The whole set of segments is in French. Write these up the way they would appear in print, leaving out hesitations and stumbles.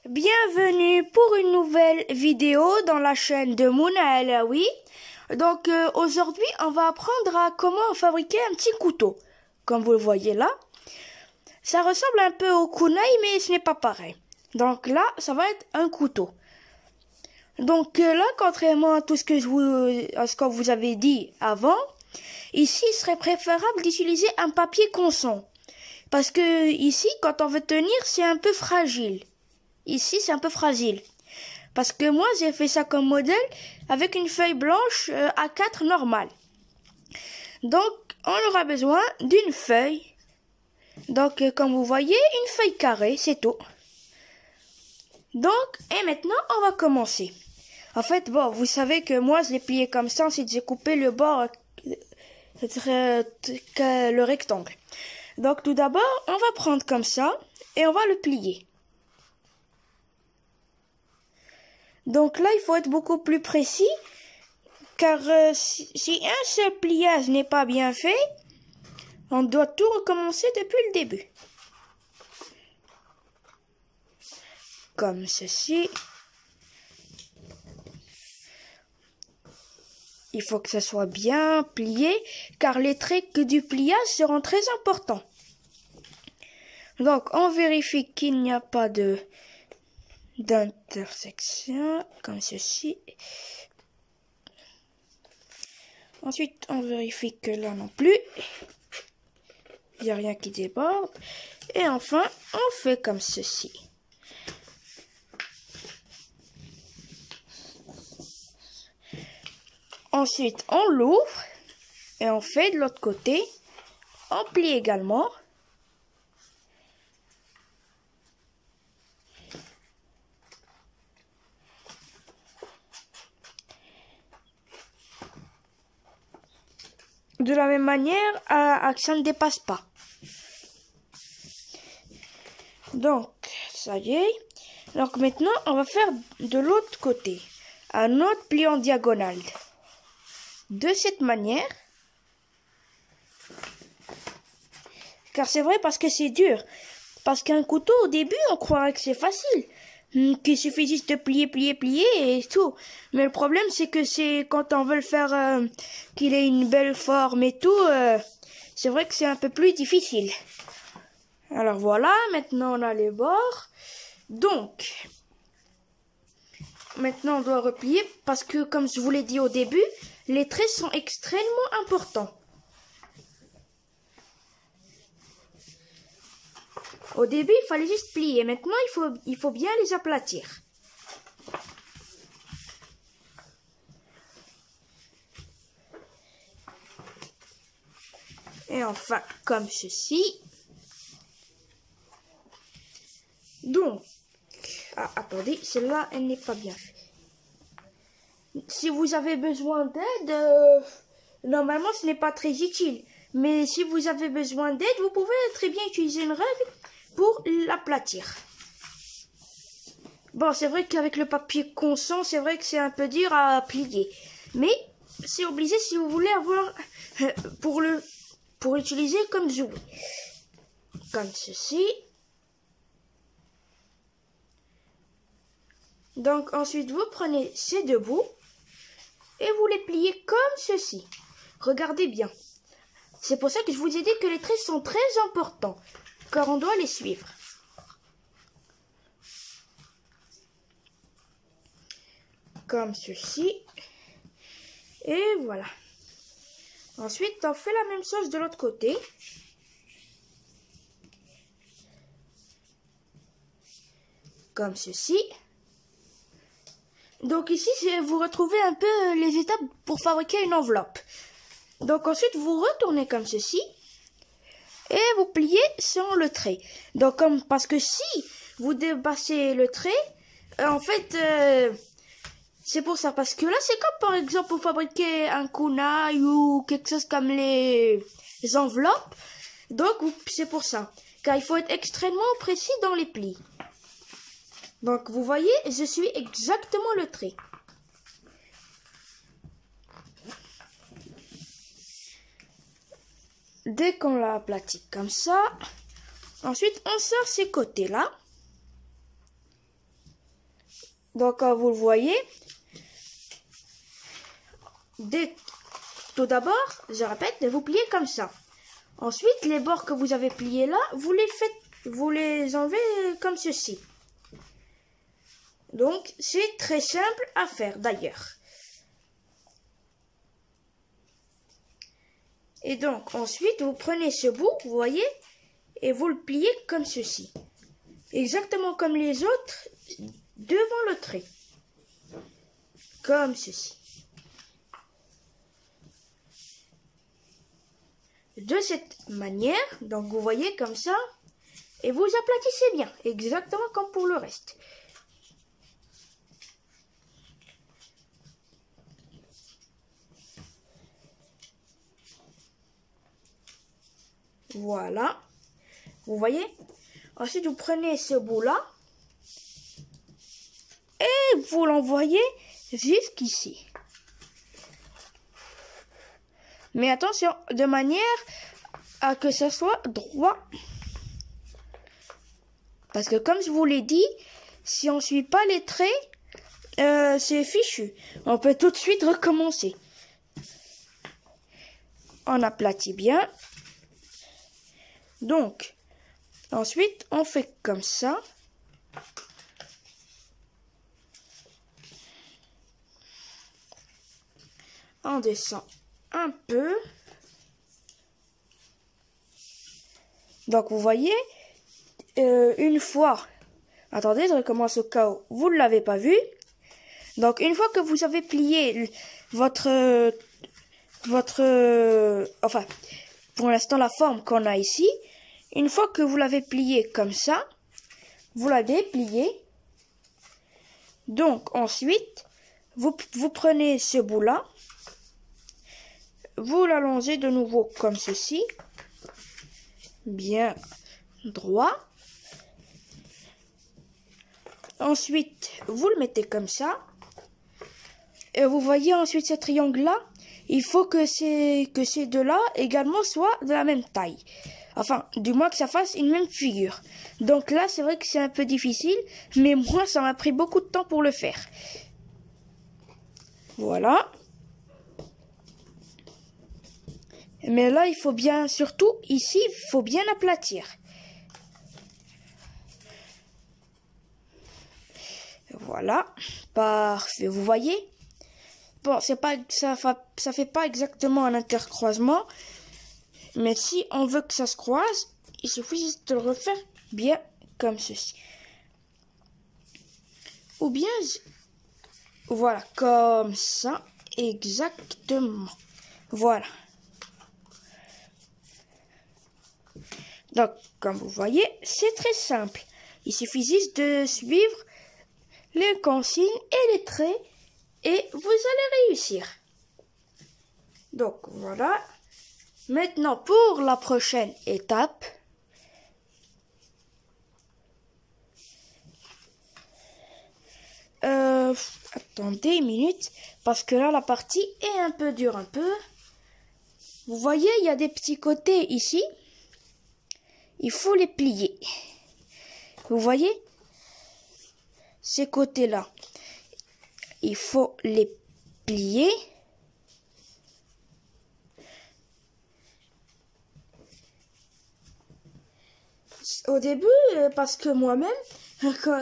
Bienvenue pour une nouvelle vidéo dans la chaîne de Mouna Alaoui. Donc aujourd'hui on va apprendre à comment fabriquer un petit couteau. Comme vous le voyez là, ça ressemble un peu au kunai mais ce n'est pas pareil. Donc là ça va être un couteau. Donc là, contrairement à tout ce que à ce que vous avez dit avant, ici il serait préférable d'utiliser un papier constant. Parce que ici, quand on veut tenir, c'est un peu fragile. Ici, c'est un peu fragile. Parce que moi, j'ai fait ça comme modèle avec une feuille blanche A4 normale. Donc, on aura besoin d'une feuille. Donc, comme vous voyez, une feuille carrée, c'est tout. Donc, et maintenant, on va commencer. En fait, bon, vous savez que moi, je l'ai plié comme ça, ensuite j'ai coupé le bord, le rectangle. Donc, tout d'abord, on va prendre comme ça et on va le plier. Donc là, il faut être beaucoup plus précis, car si un seul pliage n'est pas bien fait, on doit tout recommencer depuis le début. Comme ceci. Il faut que ça soit bien plié, car les traits du pliage seront très importants. Donc, on vérifie qu'il n'y a pas d'intersection, comme ceci. Ensuite, on vérifie que là non plus, il n'y a rien qui déborde. Et enfin, on fait comme ceci. Ensuite, on l'ouvre et on fait de l'autre côté. On plie également. De la même manière, que ça ne dépasse pas. Donc, ça y est. Donc maintenant, on va faire de l'autre côté. Un autre pli en diagonale. De cette manière. Car c'est vrai parce que c'est dur. Parce qu'un couteau, au début, on croirait que c'est facile. Qu'il suffit juste de plier, plier, plier et tout. Mais le problème, c'est que c'est quand on veut le faire qu'il ait une belle forme et tout, c'est vrai que c'est un peu plus difficile. Alors voilà, maintenant on a les bords. Donc, maintenant on doit replier parce que, comme je vous l'ai dit au début, les traits sont extrêmement importants. Au début, il fallait juste plier. Maintenant, il faut bien les aplatir. Et enfin, comme ceci. Donc, attendez, celle-là, elle n'est pas bien faite. Si vous avez besoin d'aide, normalement, ce n'est pas très utile. Mais si vous avez besoin d'aide, vous pouvez très bien utiliser une règle pour l'aplatir. Bon, c'est vrai qu'avec le papier constant, c'est vrai que c'est un peu dur à plier. Mais c'est obligé si vous voulez avoir pour utiliser comme jouet. Comme ceci. Donc ensuite, vous prenez ces deux bouts et vous les pliez comme ceci. Regardez bien. C'est pour ça que je vous ai dit que les traits sont très importants, car on doit les suivre. Comme ceci. Et voilà. Ensuite, on fait la même chose de l'autre côté. Comme ceci. Donc ici, vous retrouvez un peu les étapes pour fabriquer une enveloppe. Donc ensuite, vous retournez comme ceci. Et vous pliez sur le trait. Donc parce que si vous dépassez le trait, en fait, c'est pour ça. Parce que là, c'est comme par exemple pour fabriquer un kunai ou quelque chose comme les enveloppes. Donc c'est pour ça. Car il faut être extrêmement précis dans les plis. Donc vous voyez, je suis exactement le trait. Dès qu'on l'a aplati comme ça, ensuite on sort ces côtés-là. Donc, comme vous le voyez, tout d'abord, je répète, vous pliez comme ça. Ensuite, les bords que vous avez pliés là, vous les enlevez comme ceci. Donc, c'est très simple à faire d'ailleurs. Et donc, ensuite, vous prenez ce bout, vous voyez, et vous le pliez comme ceci. Exactement comme les autres, devant le trait. Comme ceci. De cette manière, donc vous voyez comme ça, et vous aplatissez bien, exactement comme pour le reste. Voilà. Vous voyez? Ensuite, vous prenez ce bout-là et vous l'envoyez jusqu'ici. Mais attention, de manière à que ça soit droit. Parce que comme je vous l'ai dit, si on ne suit pas les traits, c'est fichu. On peut tout de suite recommencer. On aplatit bien. Donc, ensuite, on fait comme ça. On descend un peu. Donc, vous voyez, une fois... Attendez, je recommence au cas où vous ne l'avez pas vu. Donc, une fois que vous avez plié enfin, pour l'instant, la forme qu'on a ici, une fois que vous l'avez plié comme ça, vous la dépliez. Donc, ensuite, vous prenez ce bout-là, vous l'allongez de nouveau comme ceci, bien droit. Ensuite, vous le mettez comme ça. Et vous voyez ensuite ce triangle-là, il faut que ces deux-là également soient de la même taille. Enfin, du moins que ça fasse une même figure. Donc là, c'est vrai que c'est un peu difficile, mais moi, ça m'a pris beaucoup de temps pour le faire. Voilà. Mais là, il faut bien, surtout ici, il faut bien aplatir. Voilà. Parfait. Vous voyez? Bon, c'est pas, ça fait pas exactement un intercroisement. Mais si on veut que ça se croise, il suffit juste de le refaire bien comme ceci. Ou bien, voilà, comme ça, exactement. Voilà. Donc, comme vous voyez, c'est très simple. Il suffit juste de suivre les consignes et les traits et vous allez réussir. Donc, voilà. Maintenant, pour la prochaine étape, attendez une minute, parce que là, la partie est un peu dure, un peu. Vous voyez, il y a des petits côtés ici. Il faut les plier. Vous voyez? Ces côtés-là, il faut les plier. Au début, parce que moi-même,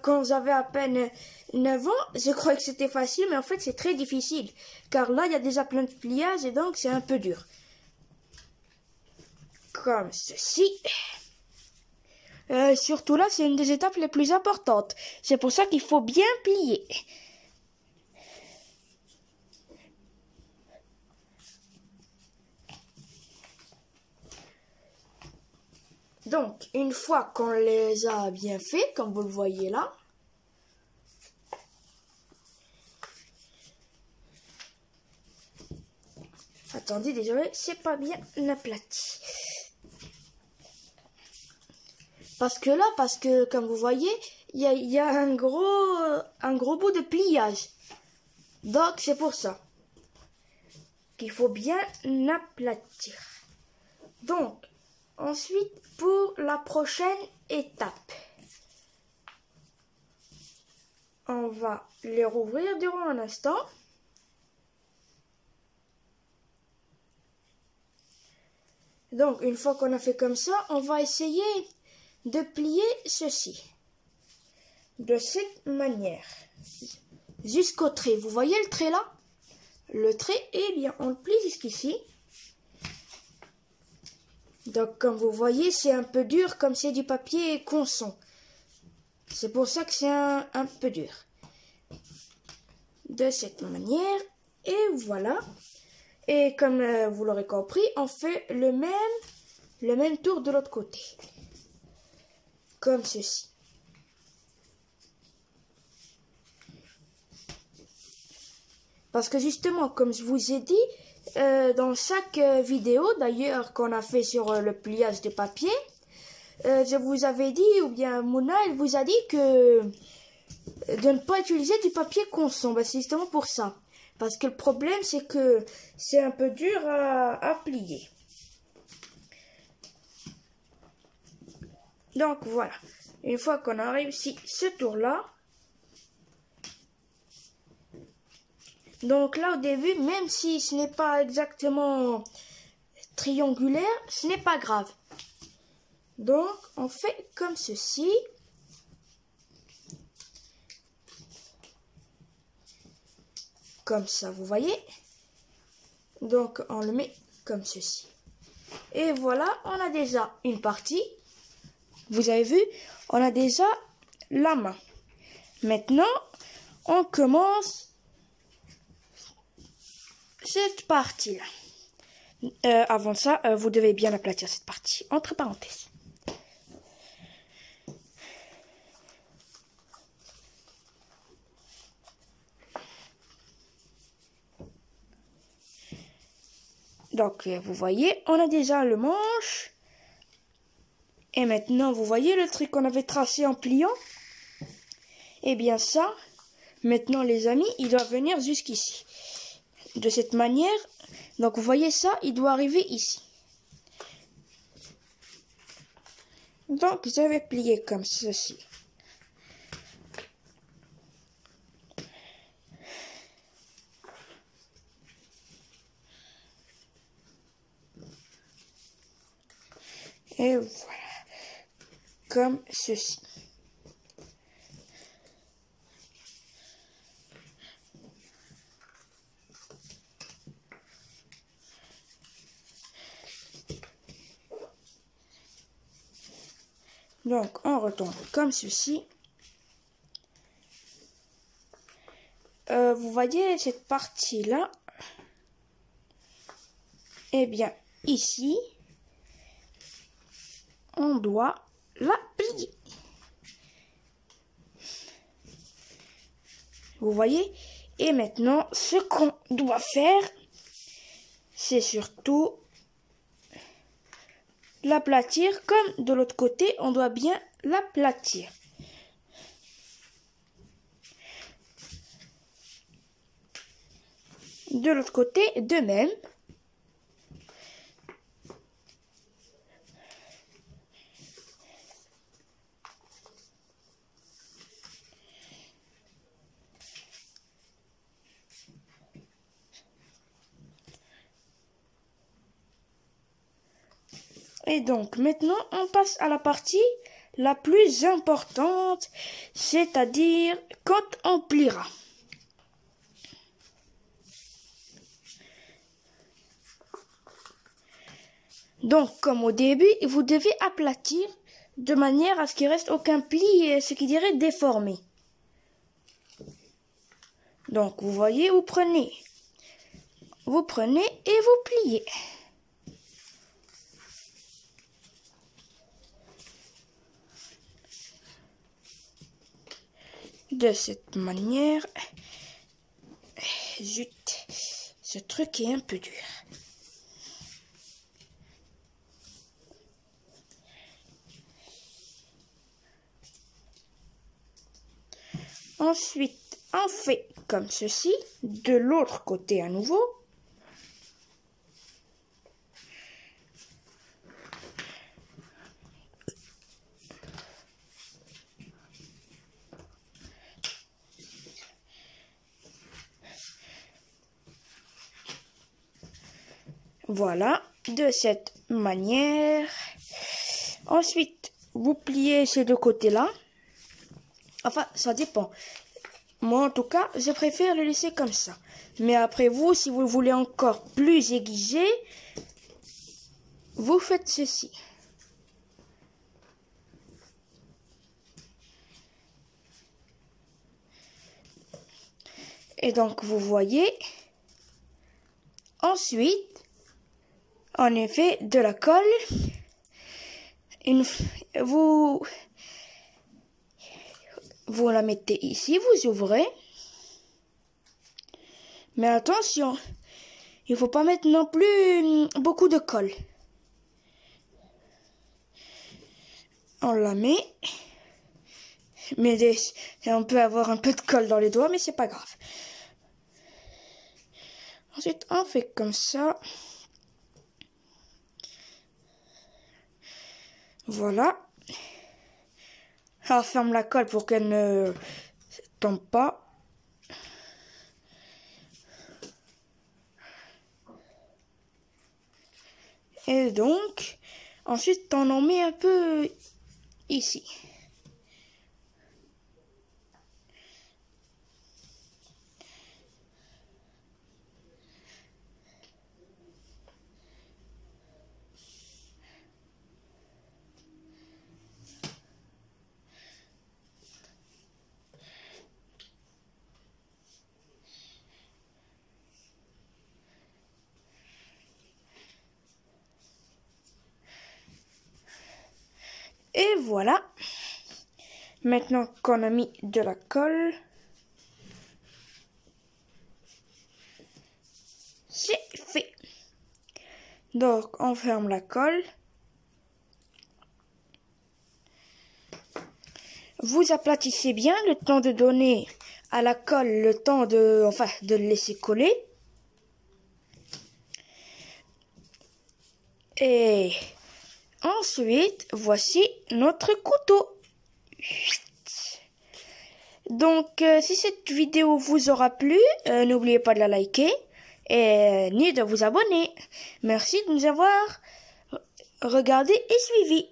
quand j'avais à peine 9 ans, je croyais que c'était facile, mais en fait c'est très difficile. Car là, il y a déjà plein de pliages et donc c'est un peu dur. Comme ceci. Surtout là, c'est une des étapes les plus importantes. C'est pour ça qu'il faut bien plier. Donc, une fois qu'on les a bien faits, comme vous le voyez là, attendez, désolé, c'est pas bien aplati. Parce que comme vous voyez, il y a un gros bout de pliage. Donc, c'est pour ça qu'il faut bien aplatir. Donc, ensuite, pour la prochaine étape. on va les rouvrir durant un instant. Donc, une fois qu'on a fait comme ça, on va essayer de plier ceci. De cette manière. Jusqu'au trait. Vous voyez le trait là? Le trait, eh bien, on le plie jusqu'ici. Donc, comme vous voyez, c'est un peu dur, comme c'est du papier conson. C'est pour ça que c'est un peu dur. De cette manière. Et voilà. Et comme vous l'aurez compris, on fait le même tour de l'autre côté. Comme ceci. Parce que justement, comme je vous ai dit, dans chaque vidéo, d'ailleurs, qu'on a fait sur le pliage de papier, je vous avais dit, ou bien Mouna, elle vous a dit que de ne pas utiliser du papier conson. Ben, c'est justement pour ça. Parce que le problème, c'est que c'est un peu dur à plier. Donc voilà. Une fois qu'on a réussi ce tour-là, donc là au début, même si ce n'est pas exactement triangulaire, ce n'est pas grave. Donc on fait comme ceci. Comme ça, vous voyez. Donc on le met comme ceci. Et voilà, on a déjà une partie. Vous avez vu, on a déjà la main. Maintenant, on commence cette partie-là. Avant ça, vous devez bien aplatir cette partie, entre parenthèses. Donc, vous voyez, on a déjà le manche. Et maintenant, vous voyez le truc qu'on avait tracé en pliant? Eh bien ça, maintenant les amis, il doit venir jusqu'ici. De cette manière, donc vous voyez ça, il doit arriver ici. Donc je vais plier comme ceci. Et voilà, comme ceci. Donc, on retourne comme ceci. Vous voyez cette partie-là? Eh bien, ici, on doit la plier. Vous voyez? Et maintenant, ce qu'on doit faire, c'est surtout l'aplatir. Comme de l'autre côté, on doit bien l'aplatir. De l'autre côté, de même. Et donc, maintenant, on passe à la partie la plus importante, c'est-à-dire quand on pliera. Donc, comme au début, vous devez aplatir de manière à ce qu'il reste aucun pli, ce qui dirait déformé. Donc, vous voyez, vous prenez et vous pliez. De cette manière, zut, ce truc est un peu dur. Ensuite, on fait comme ceci, de l'autre côté à nouveau. Voilà, de cette manière. Ensuite, vous pliez ces deux côtés-là. Enfin, ça dépend. Moi, en tout cas, je préfère le laisser comme ça. Mais après vous, si vous le voulez encore plus aiguisé, vous faites ceci. Et donc, vous voyez, ensuite, on effet de la colle. Vous la mettez ici, vous ouvrez. Mais attention, il faut pas mettre non plus beaucoup de colle. On la met. Mais on peut avoir un peu de colle dans les doigts, mais c'est pas grave. Ensuite, on fait comme ça. Voilà. Alors, ferme la colle pour qu'elle ne tombe pas. Et donc, ensuite, on en met un peu ici. Et voilà. Maintenant qu'on a mis de la colle, c'est fait. Donc, on ferme la colle. Vous aplatissez bien le temps de donner à la colle le temps de le laisser coller. Et ensuite, voici notre couteau. Donc, si cette vidéo vous aura plu, n'oubliez pas de la liker et ni de vous abonner. Merci de nous avoir regardé et suivi.